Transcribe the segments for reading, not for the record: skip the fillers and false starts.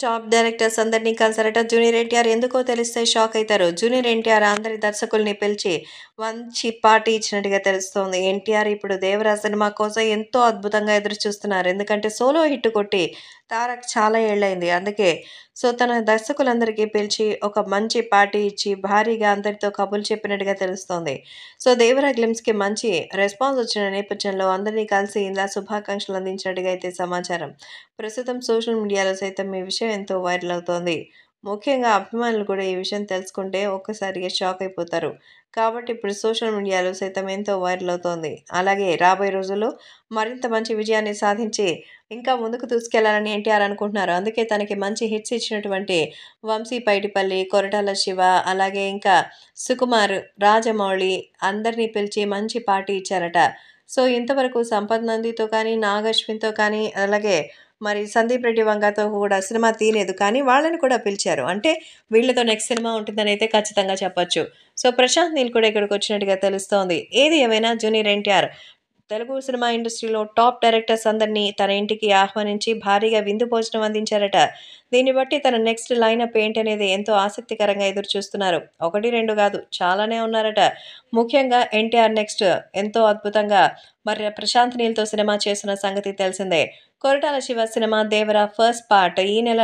Top directors అందరినీ కలిసారట. Junior NTR ఎందుకో తెలిస్తే షాక్ అయితారు. జూనియర్ ఎన్టీఆర్ అందరి దర్శకుల్ని పిలిచి మంచి పార్టీ ఇచ్చినట్టుగా తెలుస్తోంది. ఎన్టీఆర్ ఇప్పుడు 'దేవరా' సినిమా కోసం ఎంతో అద్భుతంగా ఎదురు చూస్తున్నారు. ఎందుకంటే సోలో హిట్ కొట్టి తారక్ చాలా ఏళ్లైంది. అందుకే తన దర్శకులందరికీ పిలిచి ఒక మంచి పార్టీ ఇచ్చి భారీగా అందరితో కబుర్లు చెప్పినట్టుగా తెలుస్తోంది. 'దేవరా' గ్లిమ్స్‌కి మంచి రెస్పాన్స్ వచ్చిన నేపథ్యంలో అందరినీ కలిసి ఇలా శుభాకాంక్షలు అందించినట్టుగా అయితే సమాచారం. ప్రస్తుతం సోషల్ మీడియాలో సైతం ఈ విషయం ఎంతో వైరల్ అవుతోంది. ముఖ్యంగా అభిమానులు కూడా ఈ విషయం తెలుసుకుంటే ఒక్కసారిగా షాక్ అయిపోతారు. కాబట్టి ఇప్పుడు సోషల్ మీడియాలో సైతం ఎంతో వైరల్ అవుతోంది. అలాగే రాబోయే రోజుల్లో మరింత మంచి విజయాన్ని సాధించి ఇంకా ముందుకు దూసుకెళ్లాలని ఎన్టీఆర్ అనుకుంటున్నారు. అందుకే తనకి మంచి హిట్స్ ఇచ్చినటువంటి వంశీ పైడిపల్లి, కొరటాల శివ, అలాగే ఇంకా సుకుమార్, రాజమౌళి అందరినీ పిలిచి మంచి పార్టీ ఇచ్చారట. ఇంతవరకు సంపత్ నందితో కానీ, నాగ్ అశ్విన్‌తో కానీ, అలాగే మరి 'సందీప్ రెడ్డి వంగ'తో కూడా సినిమా తీయలేదు. కానీ వాళ్ళని కూడా పిలిచారు. అంటే వీళ్ళతో నెక్స్ట్ సినిమా ఉంటుందనైతే ఖచ్చితంగా చెప్పొచ్చు. 'ప్రశాంత్ నీల్' కూడా ఇక్కడికొచ్చినట్టుగా తెలుస్తోంది. ఏది ఏమైనా జూనియర్ ఎన్టీఆర్ తెలుగు సినిమా ఇండస్ట్రీలో టాప్ డైరెక్టర్స్ అందరినీ తన ఇంటికి ఆహ్వానించి భారీగా విందు భోజనం అందించారట. దీన్ని బట్టి తన నెక్స్ట్ లైనప్ ఏంటనేది ఎంతో ఆసక్తికరంగా ఎదురుచూస్తున్నారు. 1, 2 కాదు చాలానే ఉన్నారట. ముఖ్యంగా ఎన్టీఆర్ నెక్స్ట్ ఎంతో అద్భుతంగా మరి 'ప్రశాంత్ నీల్‌తో' సినిమా చేస్తున్న సంగతి తెలిసిందే. కొరటాల శివ సినిమా 'దేవర' ఫస్ట్ పార్ట్ ఈ నెల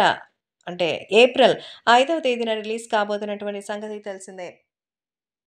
అంటే ఏప్రిల్ 5వ తేదీన రిలీజ్ కాబోతున్నటువంటి సంగతి తెలిసిందే.